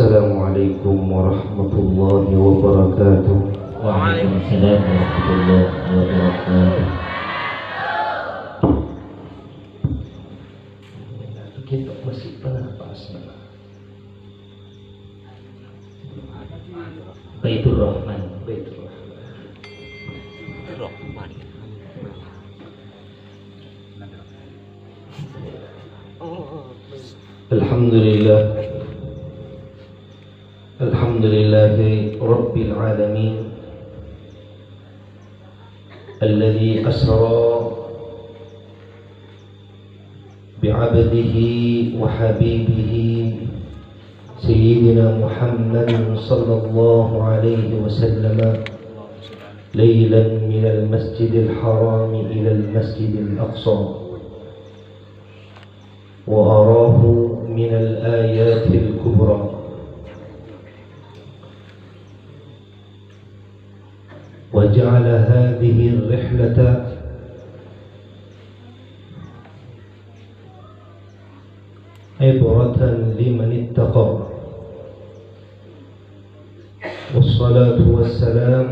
Assalamualaikum warahmatullahi wabarakatuh. Waalaikumsalam warahmatullahi wabarakatuh. Kita masih penafas. Baitur Rahman. Alhamdulillah. Alhamdulillahi Rabbil Alamin Alladhi asra bi'abdihi wa habibihi Sayyidina Muhammadin sallallahu alaihi wasallam Laylan minal masjidil harami ilal masjidil aqsa Wa arahu minal ayatil kubra وجعل هذه الرحلة عبرة لمن اتقى والصلاة والسلام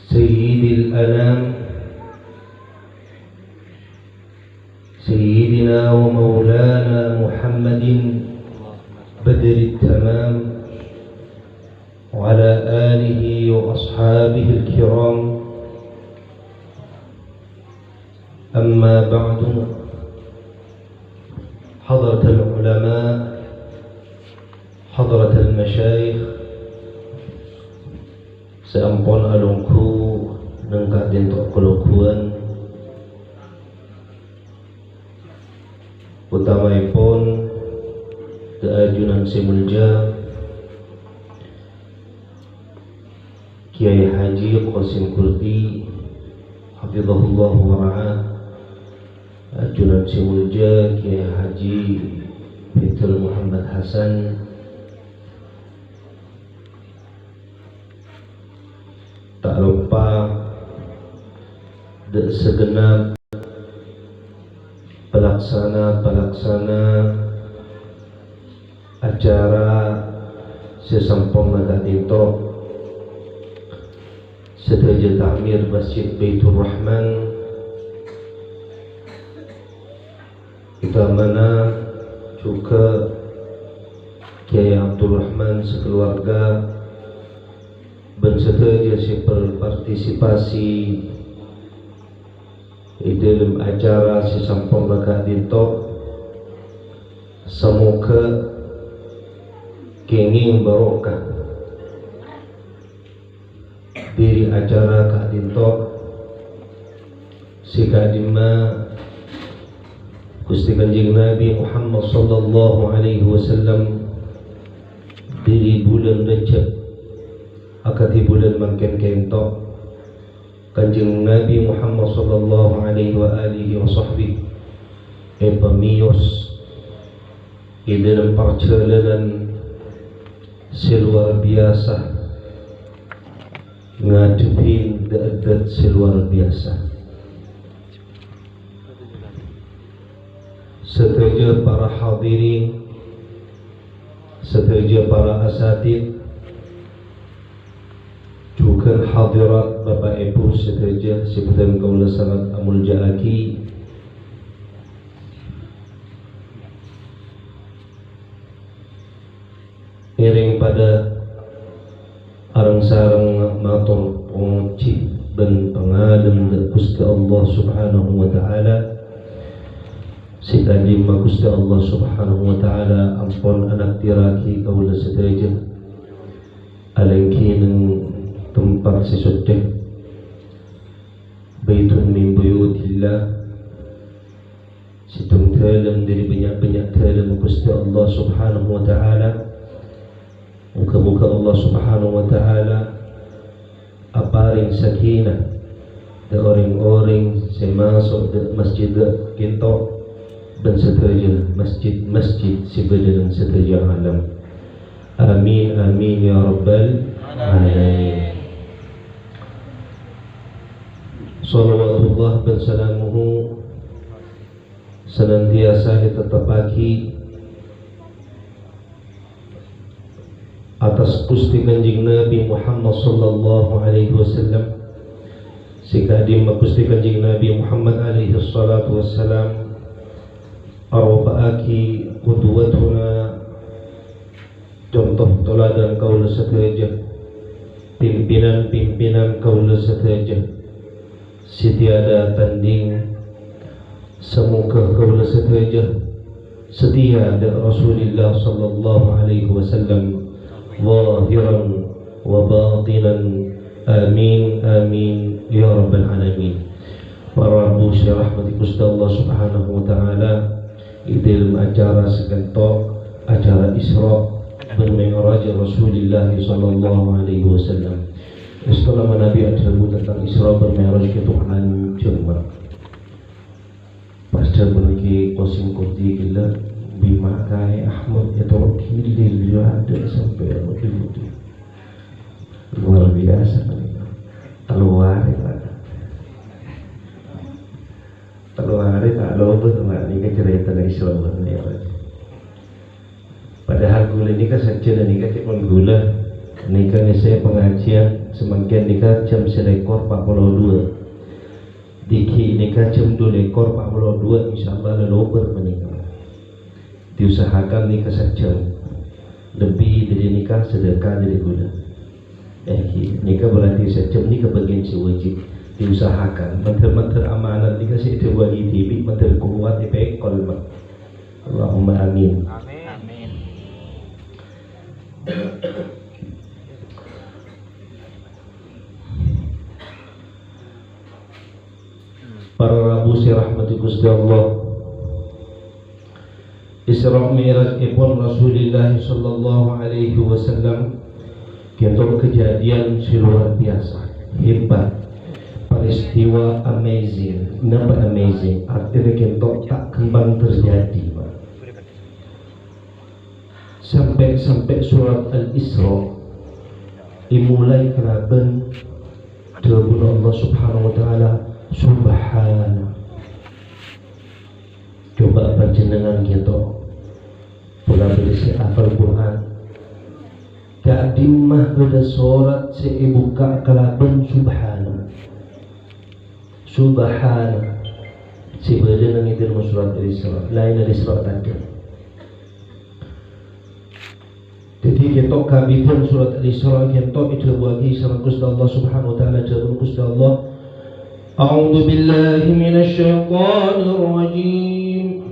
سيد الأنام سيدنا ومولانا محمد بدر التمام وعلى آله وأصحابه الكرام أما بعد حضرة العلماء حضرة المشايخ seampun alungku nengkak dintok kelukuan utamaipun keajunan simulja Kiai Haji Qasim Kurdi hafizahullah wa ra'ah, ajunan simulja Kiai Haji Peter Muhammad Hasan, tak lupa segenap pelaksana acara sesampung nagatinto setelah takmir Masjid Baitur Rahman kita mana juga Kiai Abdul Rahman sekeluarga bersedia berpartisipasi di dalam acara sesampung nagatinto. Semoga kenging barokah diri acara kadinto sikadima Gusti Kanjeng Nabi Muhammad sallallahu alaihi wasallam diri bulan Rajab akati bulan makin kento Kanjeng Nabi Muhammad sallallahu alaihi wa alihi wa sahbihi pamiyos di dalam perjalanan seluar biasa ngadepin adat seluar biasa. Setuju para hadirin, setuju para asatid, juga hadirat Bapak Ibu setuju sebutan kaula sangat amul jaaki. Iring pada arang-sarang matur penguci dan pengadem dan Gusti Allah subhanahu wa ta'ala sikadima Gusti Allah subhanahu wa ta'ala ampun anak tiraki kaula sedaya alengki ng tempat sesudek baitun min buyutillah situng dalam dari banyak-banyak dalam Gusti Allah subhanahu wa ta'ala. Muka-muka Allah subhanahu wa ta'ala aparing sakinah da orang-orang semasuk da masjid kinto dan seterja masjid-masjid sebedalang seterja alam. Amin amin ya rabbal alamin. Salawatullah dan salamuhu senantiasa ditetapaki atas Gusti Kanjeng Nabi Muhammad sallallahu alaihi wasallam, sikadim Gusti Kanjeng Nabi Muhammad alaihi salatu wassalam arwa'aki qudwatuna, contoh teladan kaula sateja, pimpinan-pimpinan kaula sateja, setiada tanding semoga kaula sateja setia dan Rasulullah sallallahu alaihi wasallam zahiran wa batinan, amin amin ya rabbal alamin. Para musyrik rahmati Gusti Allah subhanahu wa ta'ala, dalam acara sekentok acara Isra bermi'raj Rasulullah sallallahu alaihi wasallam. Setelah Nabi ajabu tentang Isra bermi'raj ke Tuhan Jemaah pasca berlagi kosim kurdi gila bimakai Ahmad itu wakilil ada sampai wakil luar biasa keluar tak lupa nggak nikah cerita Isra bermi'raj. Padahal gula nikah saja dan nikah cuma gula nikah saya pengajian semakin nikah jam 1 ekor 42 diki nikah jam 2 ekor 42 insyaallah lelober menikah. Diusahakan nikah saja lebih dari nikah sedekah dari gula. Nikah berarti sejam nikah bagian si wajib diusahakan. Menteri-menteri amanat nikah si itu bagi TV menteri kuat di pekol. Allahumma amin. Amin. Para rabu si rahmati Gusti Allah, Isra Mi'raj ibn Rasulullah sallallahu alaihi wasallam kita kejadian luar biasa, hebat, peristiwa amazing. Kenapa amazing? Artinya kita tak kembang terjadi, Pak. Sampai surat Al-Isra dimulai keraban dengan Allah subhanahu wa ta'ala subhana. Coba panjenengan kita pula berisi hafal Quran gak dimah pada surat seibuka kalaban subhana si badan yang itu surat Al-Isra lain Al-Isra tadi. Jadi kita kabitan surat Al-Isra kita itu bagi sama Gusti Allah subhanahu wa ta'ala jawab Gusti Allah a'udzu billahi minasy syaithanir rajim.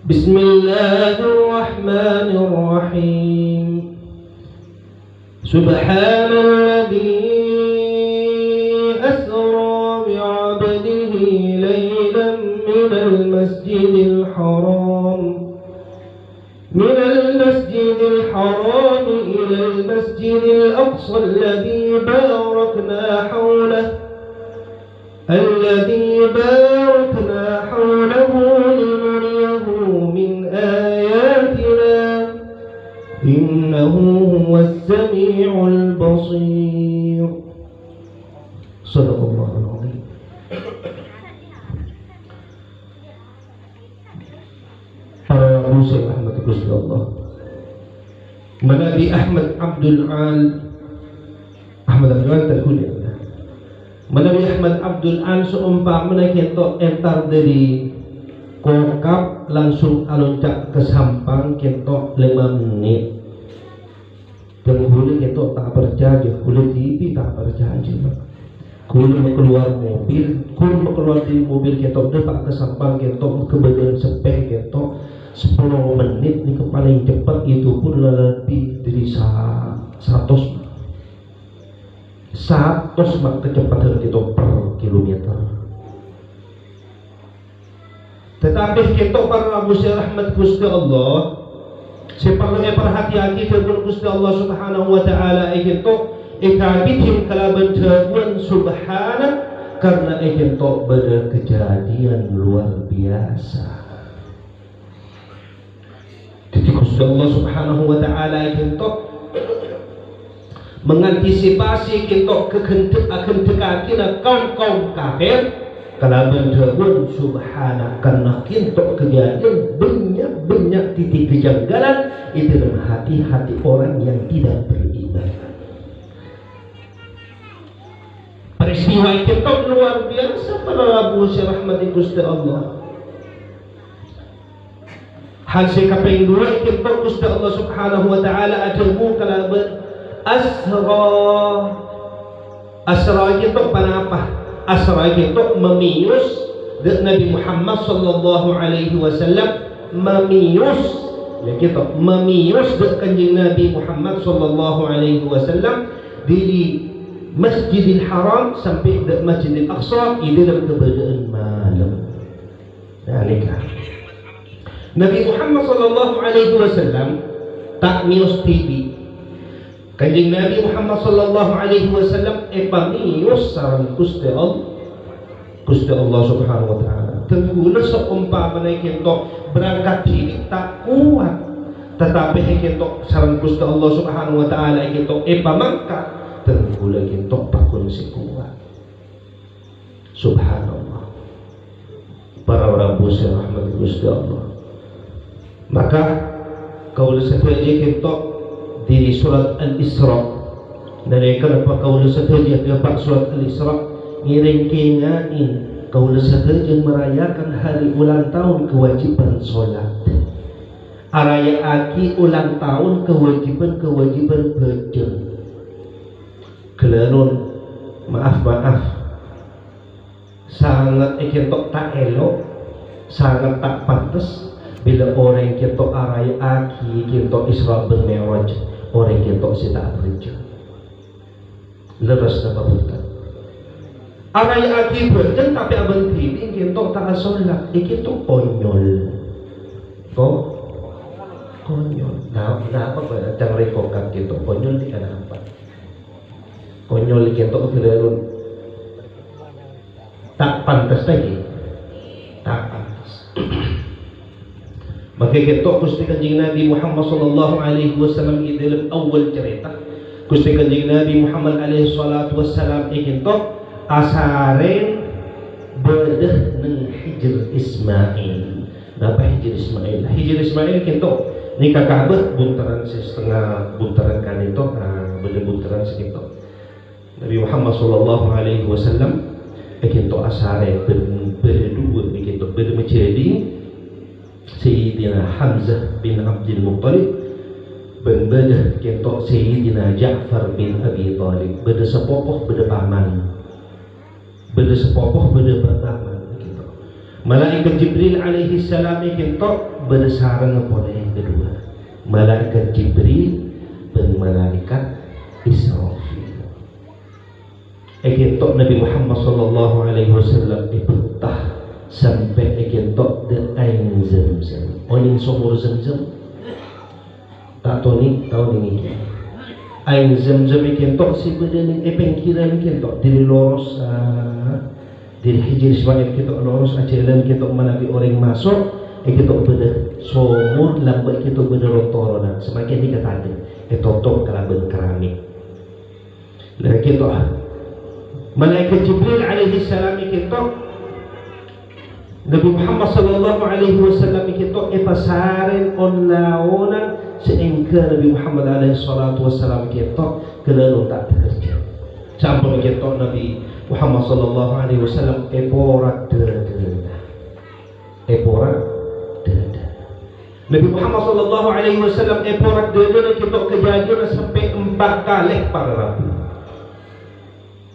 Bismillahirrahmanirrahim. Subhanalladzi asra bi'abdihi laylan minal masjidil haram إلى المسجد الأقصى الذي باركنا حوله لنريه من آياتنا إنه هو السميع البصير. صدق الله العظيم. Para Musa Ahmad Gusti Allah, Nabi Ahmad Abdul Al terkuliah. Nabi Ahmad Abdul Al seumpamanya kita entar dari kokap langsung aloncak ke Sampang kita 5 menit. Dan boleh kita tak percaya, boleh TV tak percaya. Kalau mau keluar dari mobil kita udah ke Sampang kita ke bagian sepeh kita 10 menit nih paling cepat itu pun lebih dari 100 kecepatan kita per kilometer. Tetapi kita para musyrik rahmat Gusti Allah seperti perhatian kita dengan Gusti Allah subhanahu wa ta'ala kita ikabithim kalaban jawan subhana karena kita pada kejadian luar biasa. Jadi Gusti Allah subhanahu wa ta'ala kita mengantisipasi kita akan dekati kaum kafir Kalau bentebun subhanak karena kintok kejadian banyak titik kejanggalan itu dalam hati-hati orang yang tidak beriman. Peristiwa kintok luar biasa para Rabu rahmati Gusti Allah. Hasil kaping dua kintok Gusti Allah subhanahu wa ta'ala adamu kalau asra kintok panapa? Asra itu memius Nabi Muhammad sallallahu alaihi wasallam, memius kita memius kanjeng Nabi Muhammad sallallahu alaihi wasallam di Masjidil Haram sampai ke Masjidil Aqsa di dalam keadaan malam. Dalika Nabi Muhammad sallallahu alaihi wasallam tak mius TV. Kanjeng Nabi Muhammad sallallahu alaihi wasallam epamius sareng Gusti Allah subhanahu wa ta'ala. Tengguna seumpamana kita berangkat ini tak kuat, tetapi kita sareng Gusti Allah subhanahu wa ta'ala kita epamangkat tengguna kita pakun si kuat. Subhanallah. Para Rabu rahmat Gusti Allah. Maka kaula sahaja kita di surat Al-Isra dari kenapa kaula sahaja dapat surat Al-Isra ngiring-kingain kaula sahaja merayakan hari ulang tahun kewajiban solat, araya aki ulang tahun kewajiban beda kelenun maaf sangat ikentok tak elok, sangat tak pantas bila orang kita araya aki kita Isra bin Mi'raj orang kita sita kerja lepas dapat bukan araya aki berjen tapi abang tibi kita tak solat kita konyol konyol nah apa jangan rekokan kita konyol di kana apa konyol kita kelerun tak pantas lagi tak pantas. Maka kita Gusti Kanjeng Nabi Muhammad sallallahu alaihi wasallam di dalam awal cerita Gusti Kanjeng Nabi Muhammad alaihi salatu wassalam kita asaren bedah neng Hijr Ismail. Napa Hijr Ismail? Hijr Ismail kita nikah Ka'bah buntaran setengah buntaran kan itu beda buntaran segitu. Nabi Muhammad sallallahu alaihi wasallam kita asaren berdua begitu beda menjadi Sayyidina Hamzah bin Abdul Muttalib berbeda kentok Sayyidina Ja'far bin Abi Talib beda sepopoh beda paman beda sepopoh beda paman gitu. Malaikat Jibril alaihi salam kentok beda sareng pada yang kedua Malaikat Jibril dan Malaikat Israfil. Kentok Nabi Muhammad sallallahu alaihi wasallam dipetah sampai kentok de ain Zamzam. Oning sumur Zamzam. Tak tahu ni. Ain Zamzam kentok si badan pengkiran kentok dari loros dari Hijr Ismail kentok loros ajalan kentok menabi orang masuk kentok beda sumur lambat kentok beda rotoran semakin dikatakan tutup kalaban keramik. Lah kentok Malaikat Jibril alaihi salam kentok Nabi Muhammad sallallahu alaihi wasallam kita ipasaren onlaonan seengka Nabi Muhammad alaihi salatu wasallam kita kelanu tak bekerja. Sampun kita Nabi Muhammad sallallahu alaihi wasallam eporat dada. Nabi Muhammad sallallahu alaihi wasallam eporat dada kita kejadian sampai 4 kali para rabu.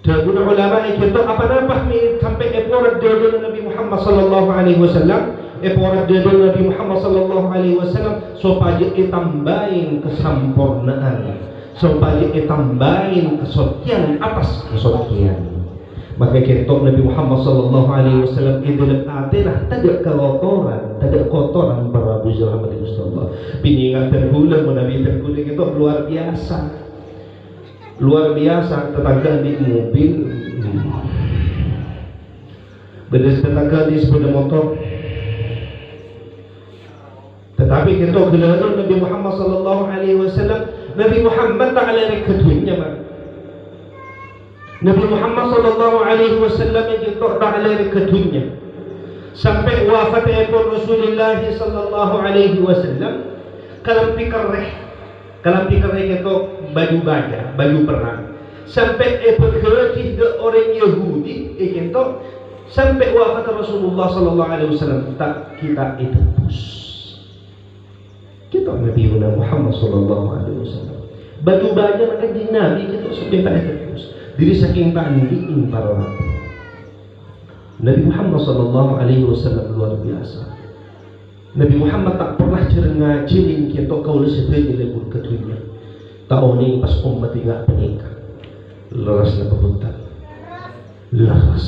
Dan ulama kita apa-apa sampai eporat dada Nabi Muhammad sallallahu alaihi wasallam eporat dada Nabi Muhammad sallallahu alaihi wasallam supaya ditambahin kesempurnaan, supaya ditambahin kesucian atas kesucian. Maka kita Nabi Muhammad sallallahu alaihi wasallam itu dalam atinah tidak kotoran para bujur Muhammad Rasulullah. Peningatan bulan Nabi terkulit itu luar biasa tetangga di mobil beda tetangga di sepeda motor, tetapi kita gelar Nabi Muhammad sallallahu alaihi wasallam Nabi Muhammad tak ada keduanya Nabi Muhammad sallallahu alaihi wasallam yang kita ba'alir ke dunia sampai wafatnya pun Rasulullah sallallahu alaihi wasallam kalau pikir kita baju baja, baju perang sampai berkerti ke orang Yahudi kita sampai wafat Rasulullah sallallahu alaihi wasallam tak kita itu tebus. Kita Nabi Muhammad sallallahu alaihi wasallam baju baja maka Nabi kita sampai tak tebus. Diri saking pandiin para Nabi Muhammad sallallahu alaihi wasallam luar biasa. Nabi Muhammad tak pernah ngajarin kita kau sebagai lebur ke dunia. Tahu ni pas umat enggak penikah. Leras na papunta. Leras.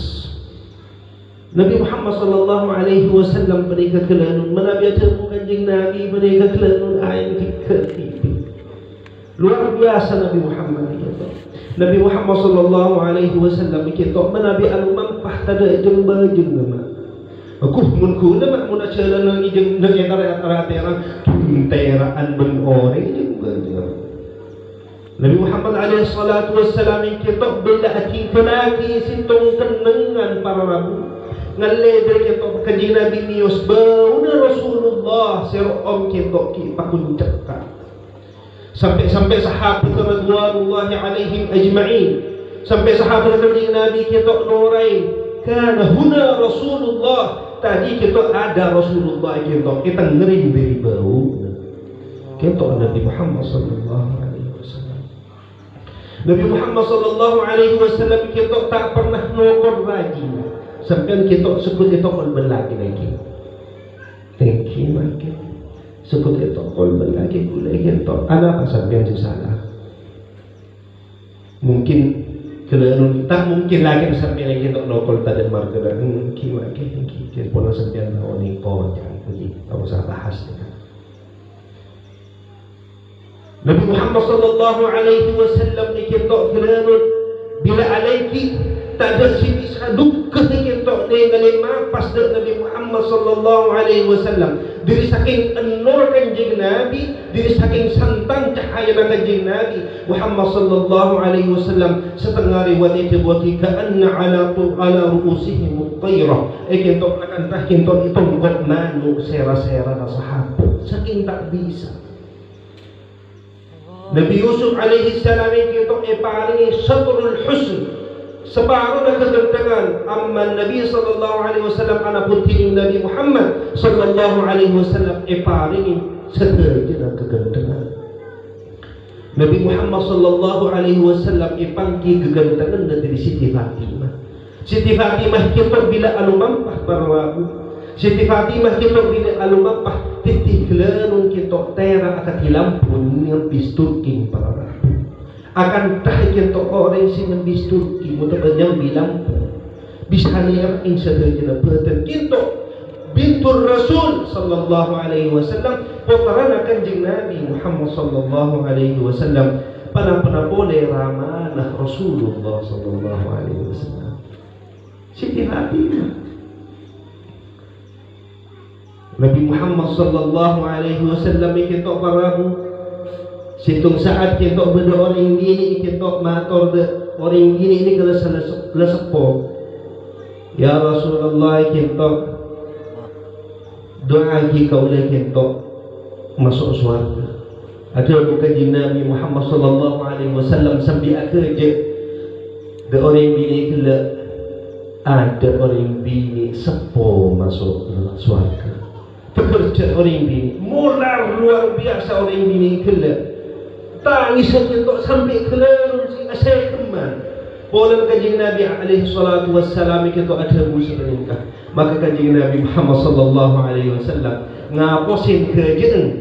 Nabi Muhammad sallallahu alaihi wasallam penikah kelanun manabiatan kanjeng Nabi penikah kelanun ayin ketipi. Luar biasa Nabi Muhammad itu. Nabi Muhammad sallallahu alaihi wasallam kita manabi anu mampah tada jeung bajeng nama. Aku mun kuna mun acara nang jeung nang antara terang tunteraan ben ore jeung bajeng. Nabi Muhammad alaihi salatu wassalam kita bila ati kelaki sintong kenengan para rabu. Ngaleder kita kanjeng Nabi nios bauna Rasulullah sirom kita ki pakuncak. Sampai sahabat radhiyallahu alaihim ajma'in sampai sahabat Nabi kita nurain kana huna Rasulullah tadi kita ada Rasulullah kita ngering dari bau kita Nabi Muhammad sallallahu alaihi wasallam. Nabi Muhammad sallallahu alaihi wasallam kita tak pernah nokor lagi sampai kita sebut itu kolben lagi thank you lagi sebut itu kolben lagi boleh kita ada apa sampai yang salah mungkin kelihatan tak mungkin lagi sampai lagi untuk nokol tadi marga mungkin lagi kita pun sampai tahu ni pohon jangan pergi tak usah bahas Nabi Muhammad sallallahu alaihi wasallam ni kita kelihatan bila alaiki tak ada sini saduk kita dengan mapas Nabi Muhammad sallallahu alaihi wasallam diri saking nur kanjeng Nabi diri saking santang cahaya kanjeng Nabi Muhammad sallallahu alaihi wasallam setengah riwayat itu buat ka'anna ala ru'usihim at-tayrah kita akan tahin itu buat manu sera-sera sahabat saking tak bisa Nabi Yusuf alaihi salam kita paling satrul husn separuh dan kegentengan amma Nabi sallallahu alaihi wasallam ana putih Nabi Muhammad sallallahu alaihi wasallam paling seterusnya dan kegentengan Nabi Muhammad sallallahu alaihi wasallam pangki kegentengan dari Siti Fatimah. Siti Fatimah kita bila alumampah barabu Siti Fatimah kita bila alumampah titih kelanun kita tera akan hilampun yang pisturkin para akan tahikin to orang si membistur ibu terpenyang bilang bisa lihat insya Allah berten kita bintur Rasul sallallahu alaihi wasallam putaran akan jeng Nabi Muhammad sallallahu alaihi wasallam pana boleh ramanah Rasulullah sallallahu alaihi wasallam Siti Fatimah Nabi Muhammad sallallahu alaihi wasallam kita parahu situng saat kita benda orang ini kita matur orang ini kalau sepo ya Rasulullah kita doa kita oleh kita masuk surga ada bukan Nabi Muhammad sallallahu alaihi wasallam sampai akhir je de orang ini kalau ada orang bini sepo masuk surga pekerja orang bini molar luar biasa orang bini kalau tangis untuk sampai kelar si asal keman. Pola kanjeng Nabi alaihi salatu wassalam kita ada muslimkah. Maka kanjeng Nabi Muhammad sallallahu alaihi wasallam ngaposin kerjaan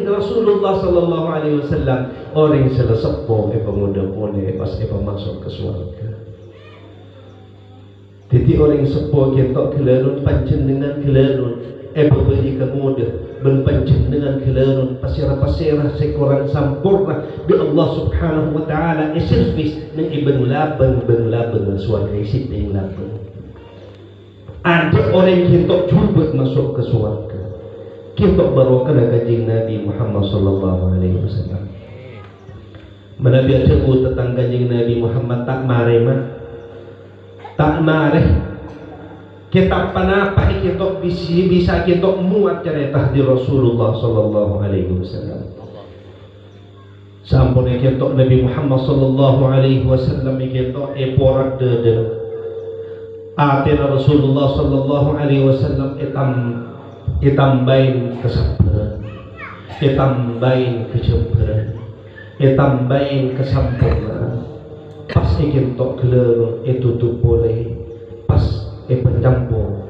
Rasulullah sallallahu alaihi wasallam orang selesepo pemuda boleh pas masuk ke surga. Jadi orang sepo kita kelarun panjenengan kelarun beri kemudah berpanjenengan kelarun pasirah-pasirah sekurang sampurna bi Allah subhanahu wa ta'ala servis ng ibang labang ng suarga isip ng labang ada orang kita cuba masuk ke surga kita baru kena kanjeng Nabi Muhammad sallallahu alaihi wasallam Menabi tersebut tentang kanjeng Nabi Muhammad tak marah mah, tak marah. Kita panapa kita bisa kita muat cerita di Rasulullah Sallallahu Alaihi Wasallam. Sampun kita Nabi Muhammad Sallallahu Alaihi Wasallam kita eporak dede. Atina Rasulullah Sallallahu Alaihi Wasallam itambain kesabaran, itambain kecemburuan, itambain kesampurnaan. Pas ikin tok kelerun itu tuh boleh, pas pencampur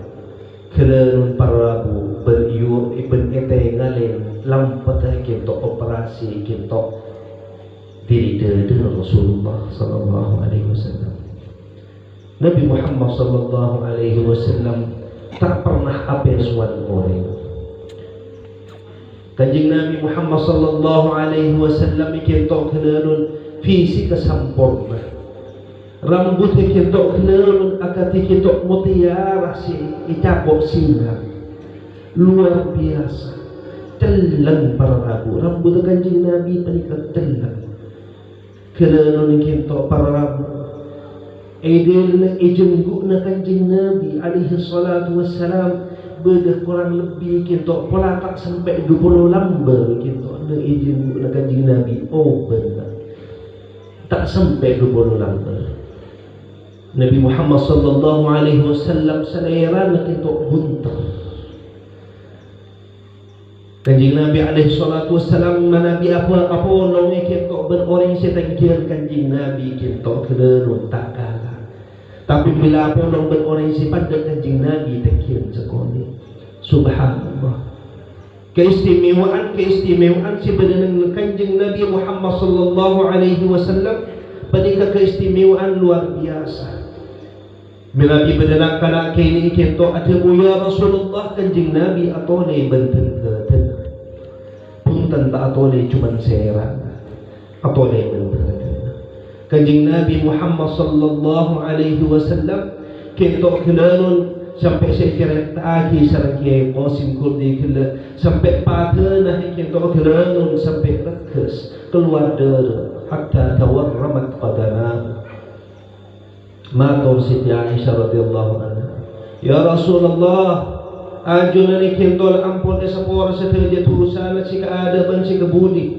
kelerun parabu beriur iben ete ngalin lampat ikin tok operasi ikin tok diri dede Rasulullah Sallallahu Alaihi Wasallam. Nabi Muhammad Sallallahu Alaihi Wasallam tak pernah apa suatu orang. Kanjeng Nabi Muhammad Sallallahu Alaihi Wasallam ikentok kelerun fisik sempurna. Rambut ikentok kelerun akat ikentok mutiara si icapok singa. Luar biasa. Telang para rabu. Rambut kanjeng Nabi penikat telang. Kelerun ikentok para rabu. Idilna ijenggukna kanjeng Nabi alaihi salatu wassalam bedah kurang lebih kita pelakak sampai 20 lambar kita na ijenggukna kanjeng Nabi. Oh benar tak sampai 20 lambar. Nabi Muhammad Sallallahu Alaihi Wasallam selera kita buntar. Kanjeng Nabi alaihi salatu wassalam Nabi apa nongnya kita berorang setengkir kanjeng Nabi kita kelerun tak kalah. Tapi bila apa orang berorang sifat dengan kanjeng Nabi tekian sekali. Subhanallah. Keistimewaan sebenarnya kanjeng Nabi Muhammad Sallallahu Alaihi Wasallam pada keistimewaan luar biasa. Bila dibedakan kana kini kita ada ya Rasulullah kanjeng Nabi atau le benten pun tak atau le cuman serang atau le benten. Kanjeng Nabi Muhammad Sallallahu Alaihi Wasallam kita kelanun sampai sekiranya tagi sarang Qasim Kurdi kela sampai patah kita kelanun sampai rekas keluar darah hatta tawarramat qadamah. Maka Siti Aisyah radhiyallahu anha, ya Rasulullah, ajunani kita ampun esapora setelah tulisan si keadaban si kebudi.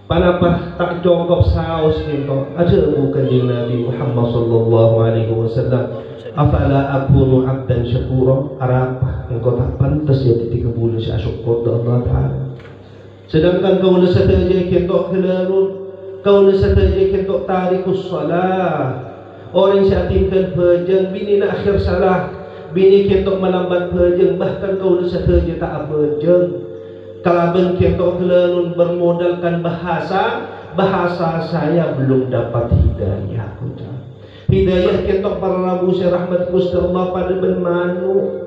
Panapa tak cukup saus kita ada bukan di Nabi Muhammad Sallallahu Alaihi Wasallam. Afala akunu abdan syakura, arapa engkau tak pantas ya ketika bulan si syukur Allah Taala. Sedangkan kau saja kita kelarun, kau saja kita tarikus salah. Orang yang tinggal pejeng bini nak akhir salah, bini kita melambat pejeng, bahkan kau saja tak pejeng. Kalau kita kelarun bermodalkan bahasa saya belum dapat hidayah. Hidayah kita para rabu si rahmat Gusti Allah pada ben manu.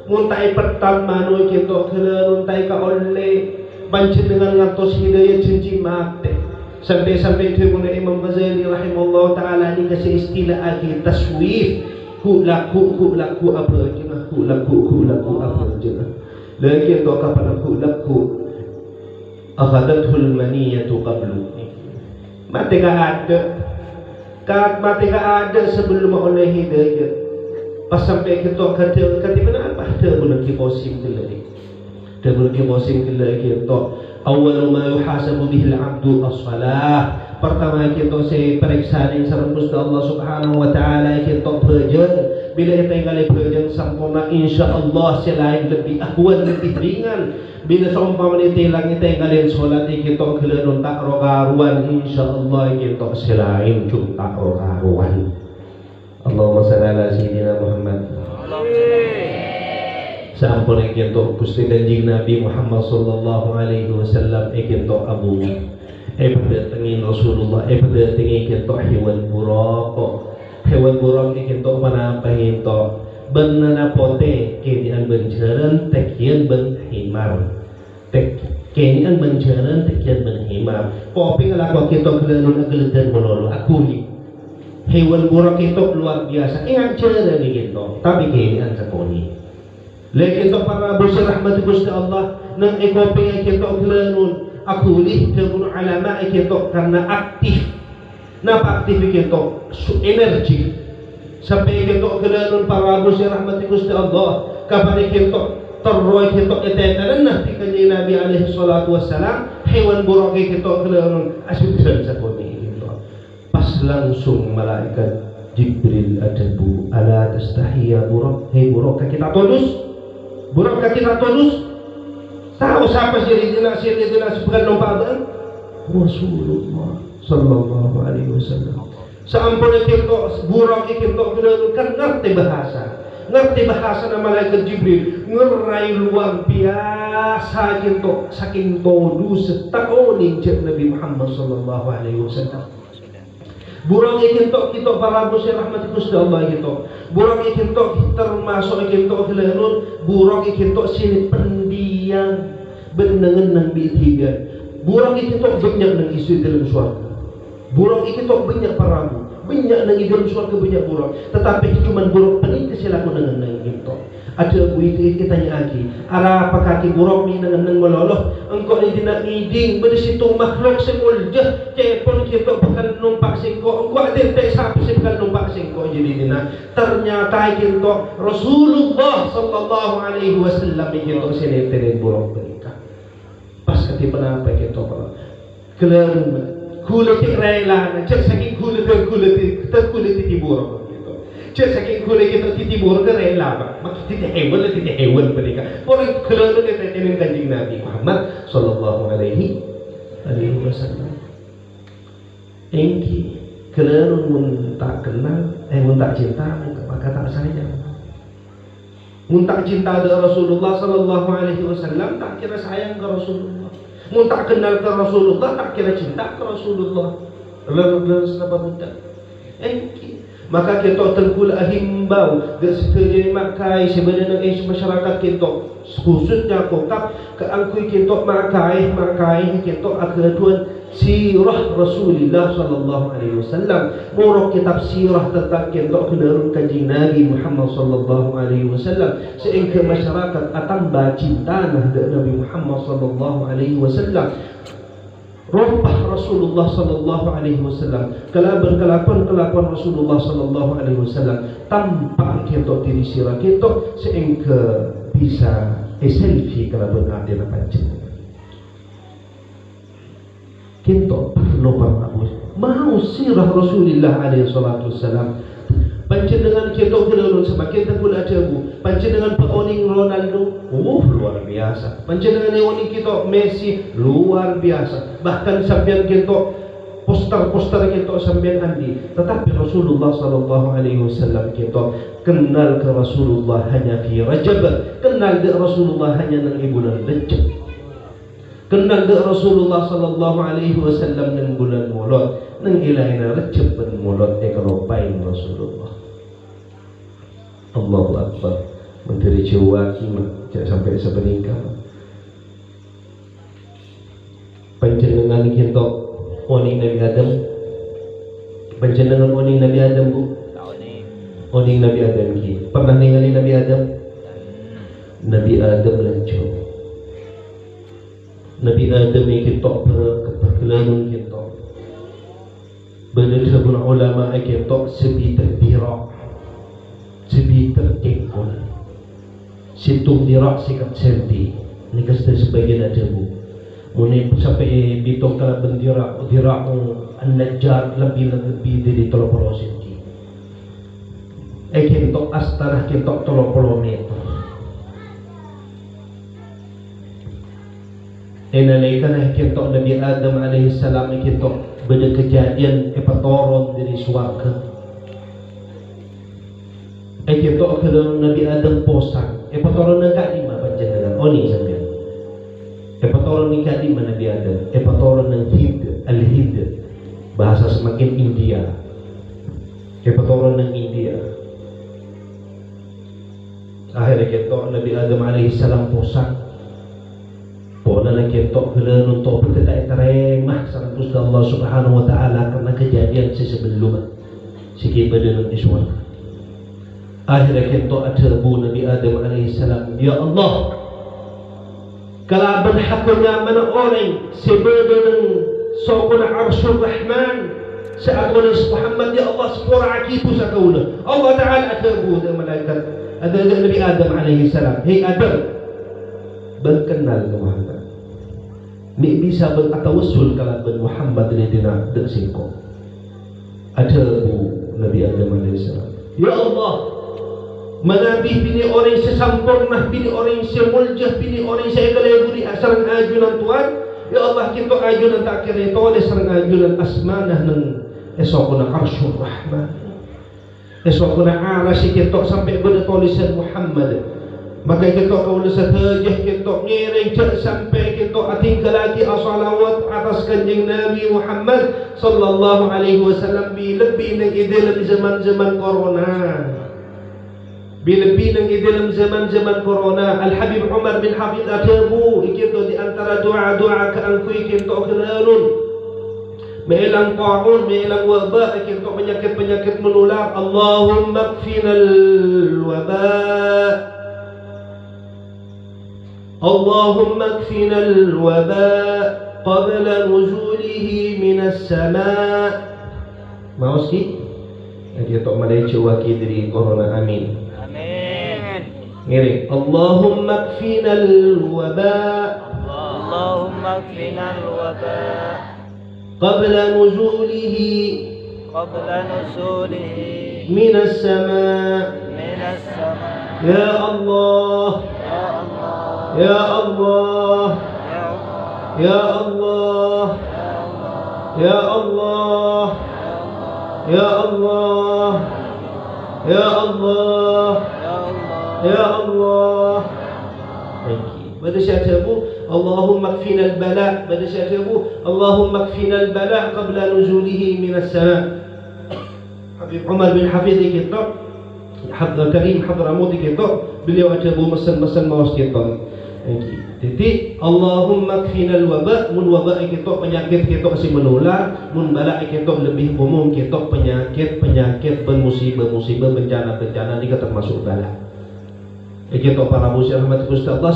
Muntai pertam manu kita kelarun tai ka oleh banci dengan ngatos hidayah janji mate. Sampai kemudian Imam Ghazali rahimahullah taala ni kasih istilah agi taswif. Ku laku apa je lah. Ku laku apa je lah. Lagi tu kapan aku laku akhadathul maniyatu qablu. Mati ka ada sebelum oleh hidayah. Pas sampai kita kata mana apa ada bulan Qasim kelari. Ada bulan Qasim kelari kita awal ma yuhasabu bihi al-'abdu as-salah. Pertama kita saya periksa dengan sareng Gusti Allah Subhanahu wa taala kita belajar. Bila kita tinggal belajar sempurna insyaallah selain lebih ahwan lebih ringan. Bila seumpama ditilang kita tinggalin solat kita kelenun tak rogaruan insyaallah kita selain cuma tak rogaruan. Allahumma shalli ala sayyidina Muhammad. Sampun kita Gusti kanjeng Nabi Muhammad sallallahu alaihi wasallam kita abu pada tengin Rasulullah pada tengin kita hewan buraq kita mana apa kita benana pote kinian bencaran tekian ben himar kinian bencaran tekian ben himar poping lakwa kita kelenun ageledan mololo akuli hewan buraq kita luar biasa cara ni kita tapi kinian sakoni lagi kita para busy rahmat Gusti Allah nang ekoping kita kelenun aku lih dengan ulama kita karena aktif. Napa aktif kita? Energi. Sampai kita kedalam para Abu rahmati Gusti Allah. Kapan kita terroy kita etetanan nanti kanjeng Nabi alaihi salatu wassalam hewan buruk kita kedalam asbidran satu ini. Pas langsung malaikat Jibril adabu ala tastahiya buruk. Hei buruk kita tolus. Buruk kita tolus. Tahu siapa Sayyidina sebagai nombaan? Rasulullah sallallahu alaihi wasallam. Sampun kita buruk kita kan ngerti bahasa nama malaikat Jibril ngerai luar biasa kita saking todu setahun Nabi Muhammad sallallahu alaihi wasallam. Burung kita para muslim rahmati Gusti Allah kita. Burung kita termasuk kita kelenun burung kita sini pendiam benengan nang bitiga. Burung kita banyak nang isu dalam surga. Burung kita banyak paramu, banyak nang dalam surga banyak burung. Tetapi cuma burung pening kesilaku dengan nang kita. Ada bui kita tanya lagi, ara apakah ki burung ni nang meloloh engkau ni tidak ngiding bersitu makhluk semuljah cepon kita bakal numpak singko engkau ada tak sapi bakal numpak singko jadi dina ternyata kita Rasulullah sallallahu alaihi wasallam kita sini teren burung mereka pas ketipan apa kita kelar kulit rela cek saking kulit di burung cek saking kulit kita di burung rela mak tidak hewan mereka orang kelar kita tenen kanjeng Nabi Muhammad sallallahu alaihi wasallam. Engki kelar mun tak kenal mun tak cinta maka tak sayang. Mun tak cinta dengan Rasulullah sallallahu alaihi wasallam tak kira sayang ke Rasulullah. Mun tak kenal ke Rasulullah tak kira cinta ke Rasulullah. Lalu sebab mudah. Engki maka kita tengkul himbau gesejeni makai sebenarnya masyarakat kita khususnya kokap keangkui kita makai kita akhiratuan sirah Rasulullah sallallahu alaihi wasallam murah kitab sirah tentang kita kenarun kanjeng Nabi Muhammad sallallahu alaihi wasallam sehingga masyarakat atamba cinta nah Nabi Muhammad sallallahu alaihi wasallam. Rumpah Rasulullah sallallahu alaihi wasallam kelakuan Rasulullah sallallahu alaihi wasallam tampak kita diri sirah kita sehingga bisa selfie kalau ada apa kita perlu mau sirah Rasulullah alaihi salatu wasallam panjenengan kita keluar semakin tekul aja bu panjenengan peoning Ronaldo luar biasa panjenengan oning kita Messi luar biasa bahkan sampean kita poster kita sampean andi tetapi Rasulullah sallallahu alaihi wasallam kita kenal ke Rasulullah hanya fi Rajab kenal ke Rasulullah hanya nang bulan Rajab kenal ke Rasulullah sallallahu alaihi wasallam nang bulan Maulud nang ilaina Rajab ben Maulud ekoropain Rasulullah. Allahu Akbar menteri Jawa kimat sampai sebeningkah panjenengan kita oning Nabi Adam panjenengan oning Nabi Adam bu oning Nabi Adam ki pernah ningali Nabi Adam lanjut Nabi Adam kita perkelanun kita benar pun ulama kita sebi terbirak sebi terkekun situng dirak sikap serti ni kasta sebagian ada bu muni sampai bitong kala bendirak an-najjar lebih dari 30 senti kentok astanah kentok 30 meter enalaikan kentok Nabi Adam alaihi salam kentok beda kejadian epatoron dari suarga kita kalau Nabi Adam posang epatoron nak di mana panjenengan oni sampean epatoron nikah di mana Nabi Adam epatoron nang al-Hind bahasa semakin India epatoron nang India akhirnya kita Nabi Adam alaihi salam posang pona na kita kalau untuk berkata teremah santus Allah subhanahu wa ta'ala karena kejadian sebelum sikit badan iswar akhirnya kita ada Nabi Adam alaihi salam ya Allah kalaban hakunya mana orang sebelum sokuna arsyur rahman seagonis Muhammad ya Allah sepura akibu sakaulah Allah Ta'ala ada budak malaikat ada Nabi Adam alaihi salam. Hei Adam, berkenal ke Muhammad. Ni bisa bertawassul kalaban Muhammad ni dina dak singko. Ada bu Nabi Adam alaihi salam. Ya Allah, manabi bini orang sesampurna, bini orang semuljah, bini orang segala budi asal ajunan Tuhan. Ya Allah kita ajunan tak kira toleh sareng ajunan asmanah nang esokuna arsyur rahman. Esokuna arasy kita sampai pada tulisan Muhammad. Maka kita kau sahajah kita ngiring sampai kita tinggal lagi as-salawat atas kanjeng Nabi Muhammad sallallahu alaihi wasallam lebih lagi dalam zaman-zaman corona. Lebih lagi dalam zaman-zaman corona. Al-Habib Umar bin Hafid Atabu kita di antara doa-doa ke angkui kita kelalun melang ta'un, melang wabak, kita penyakit-penyakit menular. Allahumma kfinal wabak, Allahumma kfinal wabak qabla nuzulihi minas sama'. Mau sikit? Dia tak malai cuaki dari corona. Amin. Amin. Ngiri. Allahumma kfinal wabak, Allahumma kfinal wabak قبل نزوله من السماء يا الله يا الله يا الله يا الله يا الله يا الله يا الله. Pada syarat Abu Allahumma kfina al-bala. Pada syarat Abu Allahumma kfina al-bala qabla nuzulihi minas sama'. Habib Umar bin Hafid kita Hadra Karim Hadramut kita beliau ada bu mesen-mesen mawas kita. Jadi Allahumma kfina al-waba, mun waba kita penyakit kita masih menular, mun bala kita lebih umum kita penyakit bermusibah bencana ini termasuk bala. Kita para musyrik rahmat Gusti Allah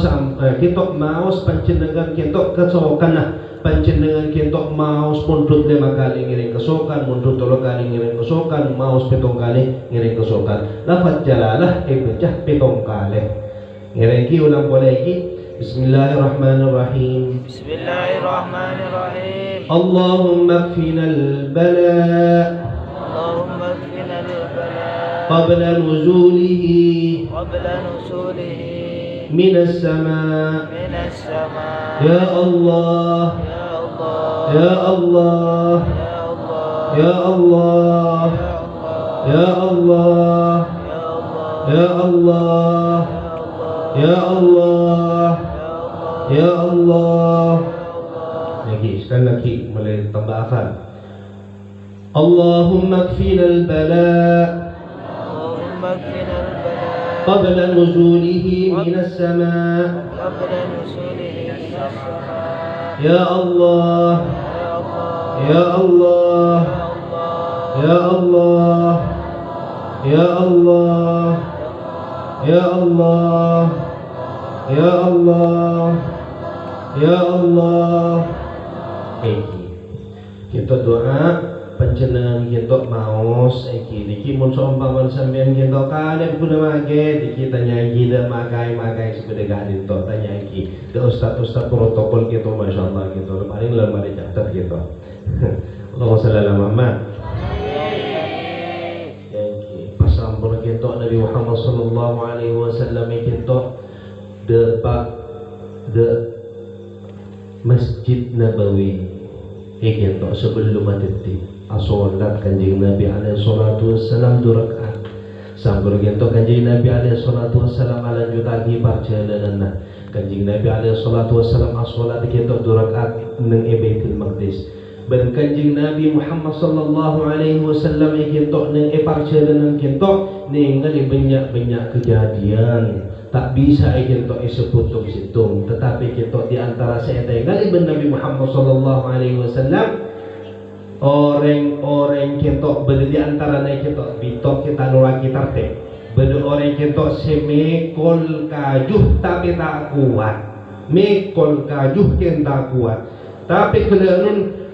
kita maos panjenengan kita kesokan panjenengan kita maos mundut 5 kali ngiring kesokan, mundut 3 kali ngiring kesokan, maos 7 kali ngiring kesokan. Lafaz jalalah pecah 7 kali. Ngiring ki ulang boleh iki. Bismillahirrahmanirrahim. Bismillahirrahmanirrahim. Allahumma kfinal bala, Allahumma kfinal bala qabla nuzulihi من السماء يا الله يا الله يا الله يا الله يا الله يا الله يا الله. Lagi sekali lagi mulai tambahkan. Allahumma kfina al-bala قبل نزوله من السماء يا الله يا الله يا الله يا الله يا الله يا الله يا الله. Kita doa panjenengan kita maos iki mun seumpama sampean kita kalih kudu make iki tanya iki dak makai sepeda gadit to tanya iki de ustaz protokol kita masyaallah gitu paling lemari catat gitu. Allahumma shalli ala Muhammad. Pasampun kita Nabi Muhammad sallallahu alaihi wasallam kita de Masjid Nabawi kita sebelum mati asolat kanjeng Nabi alaihi salatu wassalam 2 rakaat. Sampun gento kanjeng Nabi alaihi salatu wassalam ala jutagi perjalanan. Kanjeng Nabi alaihi salatu wassalam asolat kita 2 rakaat nang Baitul Maqdis. Ben kanjeng Nabi Muhammad sallallahu alaihi wasallam kita nang perjalanan kita ningali banyak kejadian. Tak bisa kita sebut situng, tetapi kita di antara saya ningali ben Nabi Muhammad sallallahu alaihi wasallam orang kita berada di antara kita bitok kita nuraki tertib berada orang kita semekol kajuh tapi tak kuat mekon kajuh ken tak kuat. Tapi kalau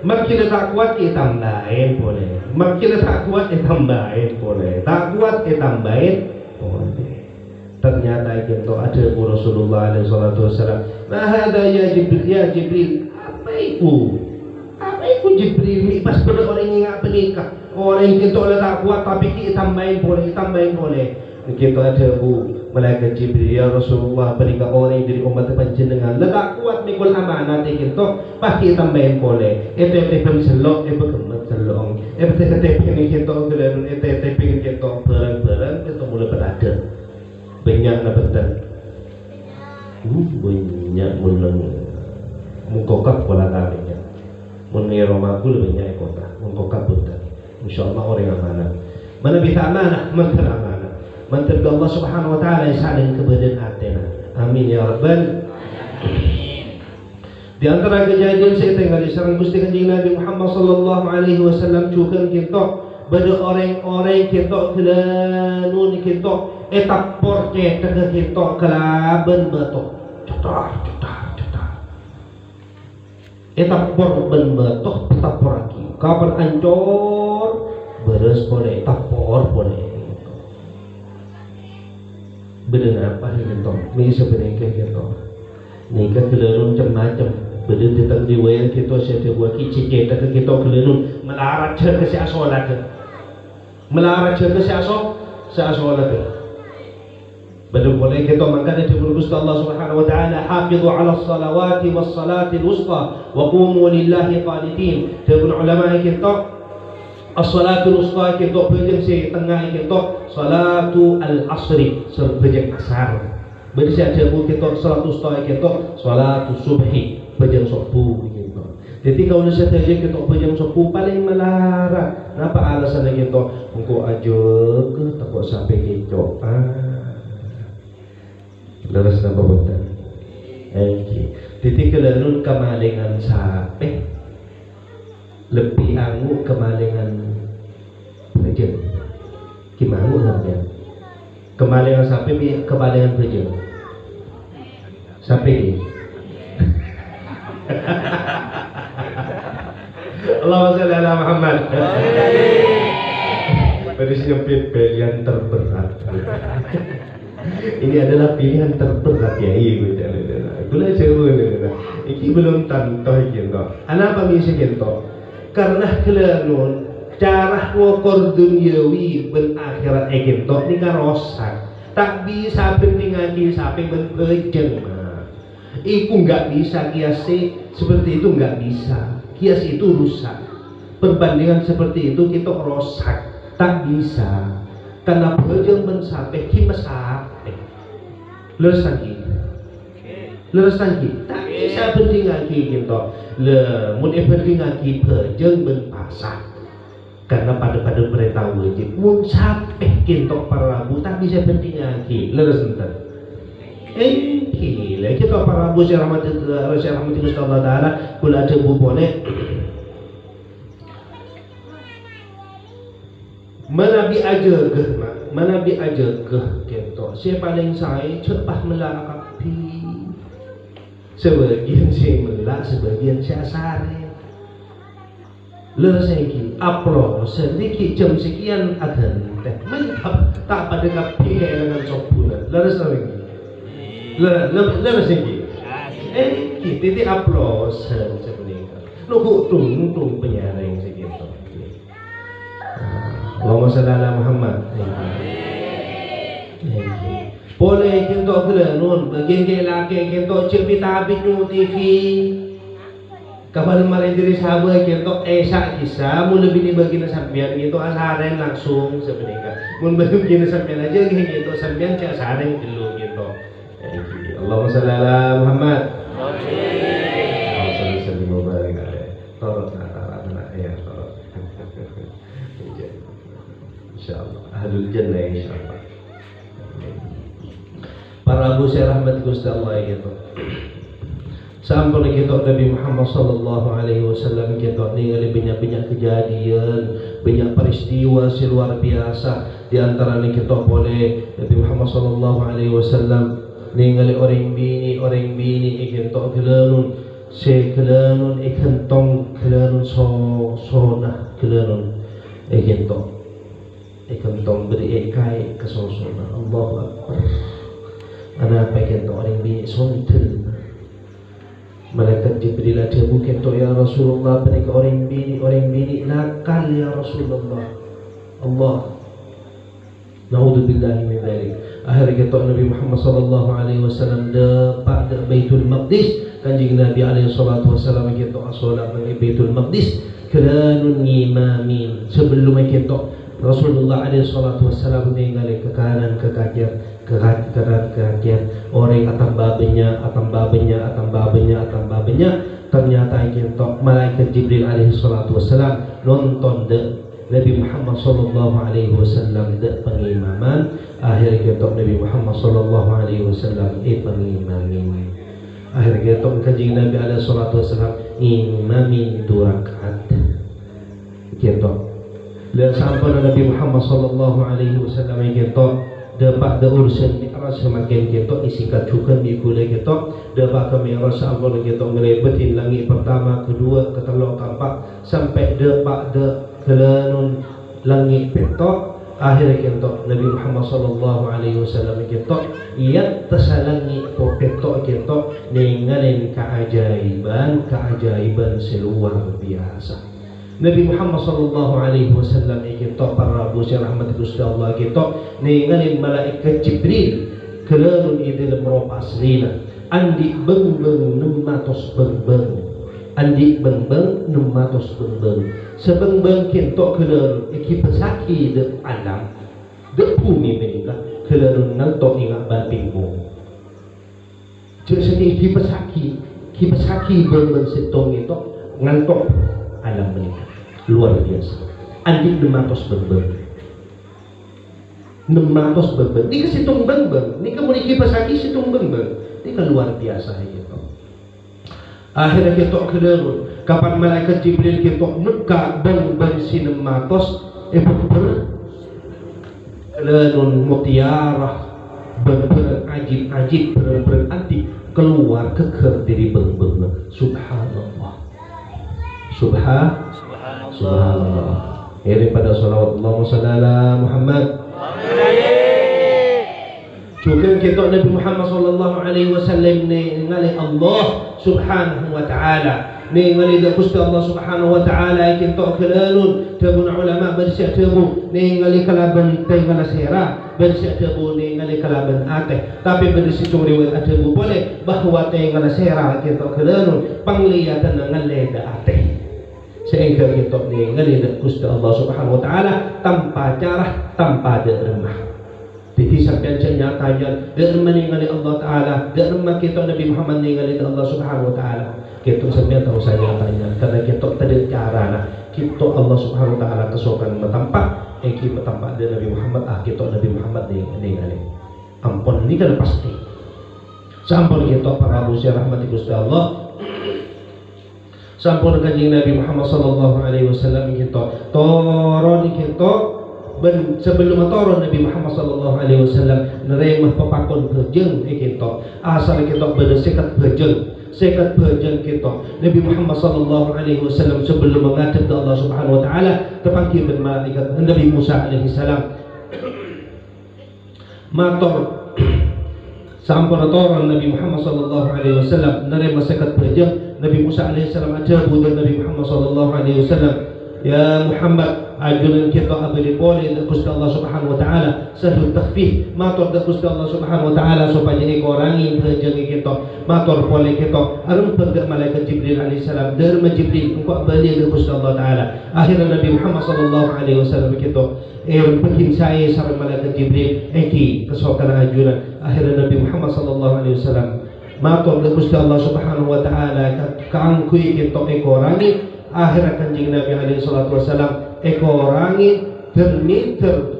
makin tak kuat kita tambahin boleh, makin tak kuat kita tambahin boleh, tak kuat kita tambahin boleh. Ternyata itu ada Rasulullah alaihi salatu wasallam. Nah ada ya Jibril, apa itu Jibril ni pas pada orang yang ingat penikah, orang yang kita tak kuat tapi kita tambahin boleh. Kita ada malaikat Jibril, ya Rasulullah berikan orang dari umat panjenengan letak kuat mikul amanat kita pasti tambahin boleh. Itu pengen selok, berkemat selong. Pengen kita kelan, pengen kita barang-barang kita mulai berada. Banyak nak betul. Banyak mulai mengkokap pola tarinya. Mengira makul banyak kota, mengkokap betul. Insyaallah orang yang amanah. Mana bisa amanah, menteri amanah. Mantar Allah Subhanahu wa taala saling kebadan atena. Amin ya rabbal alamin. Di antara kejadian saya tengah di sarang Gusti Kanjeng Nabi Muhammad sallallahu alaihi wasallam cukan kita pada orang-orang kita kelanun kita etapor kita kelaban batok. Cetar. Etapor ben batok etapor lagi. Kapan ancor beres boleh etapor boleh. Benar apa yang kita ni sebenarnya kita ni kan kelerun macam-macam benar tentang riwayat kita saya buat kicik kita kelerun melarat cerita si asolat benar boleh kita makanya dibergus Allah Subhanahu wa taala hafizu ala salawati was salati al-wusta wa qumu lillahi qanitin. Dari ulama kita as-salatul wusta kita bejeng si tengah kita salatu al-asri sebejeng asar. Berisi ada kita salatul wusta kita salatul subhi bejeng subuh gitu. Jadi kalau saja kita bejeng subuh paling melarat. Kenapa alasannya kita engko aja ke takut sampai kita. Leres napa boten? Jadi kalau kemalingan sampai lebih anggu kemalingan beja gimana sampai kemalingan sampai kemalingan beja sampai Allahumma shalli ala Muhammad. Berisnya pilihan terberat. Ini adalah pilihan terberat ya ibu. Gula jauh ini belum tentu gitu. Kenapa bisa gitu? Karena kelanun cara ngokor duniawi ben akhirat kita ni kan rosak. Tak bisa pentingaki sampai berjeng. Iku nggak bisa kiasi seperti itu nggak bisa. Kias itu rusak. Perbandingan seperti itu kita rosak. Tak bisa. Karena berjeng ben sampai kimas sampai. Leres lagi. Tak bisa pentingaki kita. Mun pentingaki berjeng ben pasah. Karena pada perintah wajib mun sampai kita para rabu tak bisa pentingaki. Leres enten. Gila kita para rabu saya rahmati Gusti Allah taala kula ada bubone mana bi aja ke kita saya paling saya cepat melakapi sebagian saya melak sebagian saya sare leres lagi upload sedikit jam sekian akan mantap tak pada kapi dengan sopunan leres lagi leres lagi kita upload sebenarnya nunggu tung penyaring segitu. Allahumma shalli ala Muhammad. Boleh kita kelanun bagian laki kita cerita habis TV. Kapan malah diri sahabat kita esak kisah mau lebih dibagi sampean gitu asaren langsung sebenarnya. Mun bagi sampean aja gitu sampean cak asaren dulu gitu. Allahumma shalli ala Muhammad. Insyaallah ahlul jannah insyaallah. Para abu saya rahmat Gusti Allah gitu. Sampai kita Nabi Muhammad sallallahu alaihi wasallam kita ningali banyak kejadian, banyak peristiwa luar biasa. Di antaranya kita boleh Nabi Muhammad sallallahu alaihi wasallam ningali orang bini ikan tok kelanun se kelanun ikan tong kelanun sona kelanun ikan tong beri ekai kesosona Allahu Akbar. Ada apa ikan tok orang bini sontel. Malaikat Jibril ada bukan tok ya Rasulullah mereka orang bini nakal ya Rasulullah. Allah Na'udzubillahi min dzalik. Akhirnya kita Nabi Muhammad sallallahu alaihi wasallam dapat Baitul Maqdis. Kanjeng Nabi alaihi salatu wasallam kita salat di Baitul Maqdis kelanun imamin. Sebelum kita Rasulullah alaihi salatu wasallam tinggal ke kanan ke kanan orang atam babenya ternyata kita malaikat Jibril alaihi salatu wasallam nonton Nabi Muhammad sallallahu alaihi wasallam de pengimaman. Akhir kita Nabi Muhammad sallallahu alaihi wasallam pengimamin. Akhir kita kanjeng Nabi alaihi salatu wasallam imamin 2 rakaat. Kita lihat sampai Nabi Muhammad sallallahu alaihi wasallam kita dapat urusan mi'raj semakin kita disingkat juga di kuliah kita dapat ke mi'raj Allah kita ngelebetin langit pertama, kedua, ketiga, keempat sampai dapat kelanun langit petok. Akhirnya kita Nabi Muhammad sallallahu alaihi wasallam kita ia tersalangi petok kita ninggalin keajaiban seluar biasa. Nabi Muhammad sallallahu alaihi wasallam kita para Abu rahmat Gusti Allah kita ninggalin malaikat Jibril kelanun di dalam roh aslina andi beng-beng 600 beng-beng andi beng-beng 600 beng-beng sebeng-beng kita kelanun iki pesaki de alam de bumi mereka kelanun naltok ingat bapingmu jadi kipesaki beng-beng setong itu ngaltok alam mereka luar biasa. Andi 600 beng-beng 600 beng-beng ini situng beng-beng ini kemudian kipesaki situng beng-beng ini kan luar biasa gitu. Akhirnya kita kelanun kapan malaikat Jibril kita nuka beng-beng si 600 kelanun mutiara beng-beng ajib beng-beng antik keluar keker dari beng-beng. Subhanallah Subhanallah. Daripada salawat Allahumma salli ala Muhammad. Juga kita Nabi Muhammad sallallahu alaihi wasallam ningali Allah subhanahu wa ta'ala ningali Gusti Allah subhanahu wa ta'ala kita kelanun tabun ulama bersih tabu ningali kalaban tengala sera bersih tabu ningali kalaban ateh tapi bersih riwayat tabu boleh bahwa tengala sera kita kelanun panglihatan ngaleda ateh sehingga kita ningali Gusti Allah subhanahu wa ta'ala tanpa carah tanpa dermah. Jadi sampai nyatanya dermah ningali Allah ta'ala dermah kita Nabi Muhammad ningali Allah subhanahu wa ta'ala kita sampai tahu saya nyatanya karena kita tidak cara kita Allah subhanahu wa ta'ala kesokan metampak kita metampak dari Nabi Muhammad kita Nabi Muhammad ningali ampun ini kan pasti sampun kita para manusia rahmati Gusti Allah sampun kanjeng Nabi Muhammad sallallahu alaihi wasallam kita toron kita sebelum toron Nabi Muhammad sallallahu alaihi wasallam neremah pepakon bejeng kita asal kita bersekat bejeng kita Nabi Muhammad sallallahu alaihi wasallam sebelum menghadap ke Allah subhanahu wa ta'ala terpanggil dengan malaikat Nabi Musa alaihi salam mator sampun toron Nabi Muhammad sallallahu alaihi wasallam neremah sekat bejeng Nabi Musa alaihissalam ajabu dan Nabi Muhammad sallallahu alaihi wasallam ya Muhammad ajunan kita abili boleh Gusti Allah subhanahu wa ta'ala sahul takfif matur Gusti Allah subhanahu wa ta'ala supaya ikorangi bejeng kita matur boleh kita arum pergak malaikat Jibril alaihissalam derma Jibril engkau abili Gusti Allah ta'ala akhirnya Nabi Muhammad sallallahu alaihi wasallam kita pergi saya sareng malaikat Jibril eki kesokan ajunan akhirnya Nabi Muhammad sallallahu alaihi wasallam matur Gusti Allah subhanahu wa ta'ala kaangkui kita ekorangi akhirat kanjeng Nabi alaihi salatu wasallam ekorangi termiter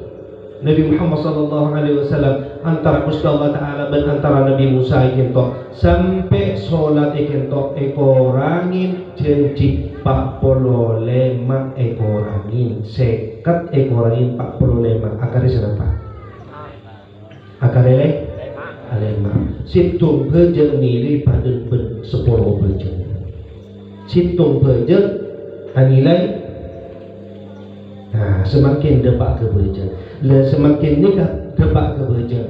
Nabi Muhammad sallallahu alaihi wasallam antara Gusti Allah ta'ala dan antara Nabi Musa kita sampai sholat kita ekorangin janji 45 ekorangin sekat ekorangin 45 akarnya siapa? Akarnya 5 situng beje nilai pada sepuluh beje. Situng beje nilai. Nah, semakin depak ke beje, semakin nikah depak ke beje.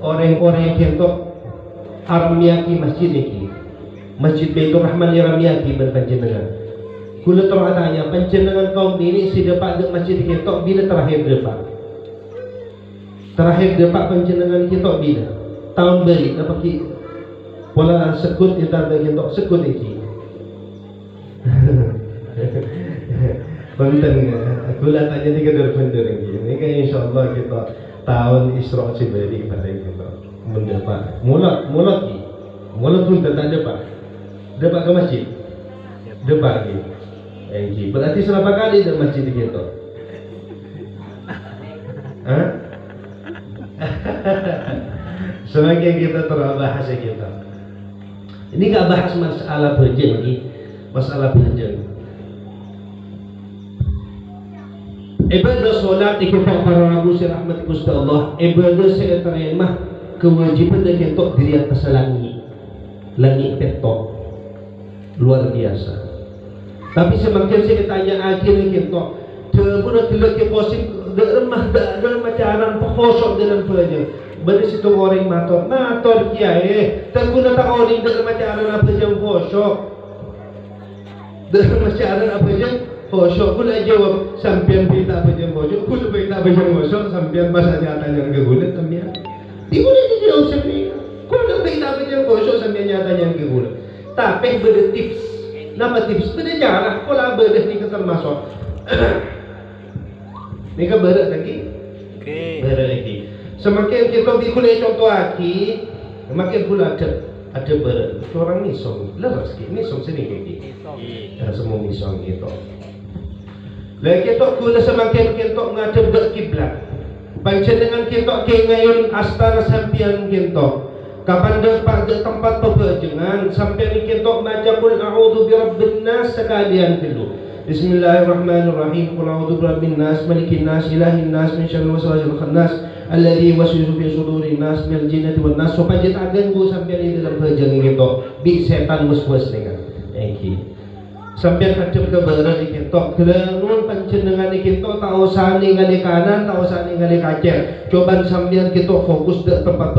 Orang-orang yang kentok armiaki masjid ini, Masjid Baitur Rahman Ramyaki berpanjenengan. Kula tanya panjenengan kaum ini si depak de masjid kentok bila terakhir depak? Terakhir depak panjenengan kentok bila? Tahun beri apa ki? Pola sekut kita kentok sekut iki. Konten aku lah tanya ni kedua-dua lagi. Ini kan insyaallah kita tahun Isra Sibari pada kita mendapat mulut pun tak ada pak depak ke masjid depak lagi berarti berapa kali dah masjid kita semakin kita terbahas kita ini nggak bahas masalah berjen lagi masalah berjen ibadah solat ikut para rabu si rahmat Gusti Allah ibadah saya terima kewajiban dari kentok diri atas langit petok luar biasa. Tapi semakin saya tanya akhirnya kentok dia tidak keposip remah dalam ajaran pekosok dalam pelajar beri situ orang mator kiai tak guna tak orang dalam ajaran apa jam kosok dalam ajaran apa jam kosok pula jawab sampian berita apa jam kosok pula berita apa jam kosok sampian bahasa nyatanya ke gulat sampian di boleh dijawab sendiri. Kau nak berita apa jam kosok sampai nyatanya ke gula. Tapi beda tips. Nama tips beda jarak. Kau lah beda ni kita masuk. Ni kan berat lagi. Berat lagi. Semakin kita boleh contoh lagi, semakin pula ada berat. Orang misong, lepas sikit. Misong sini lagi. Semua misong gitu. Lagi kita gula semakin kita ngadep ke kiblat. Panjenengan kita ke ngayon astana sampian kita kapan dapat ke tempat peberjengan sampian kita baca qul a'udzu birabbin nas sekalian dulu. Bismillahirrahmanirrahim. Qul a'udzu birabbin nas malikin nas ilahin nas min syarril waswasil khannas alladzi yuwaswisu fi sudurin nas minal jinnati wan nas. Supaya tak ganggu sampian di dalam berjengan kita bi setan waswas dengan. Sampai hadap ke barat di kentok kelenun panjenengan di kentok tak usah ningali kanan tak usah ningali kacir coba sambian kita fokus di tempat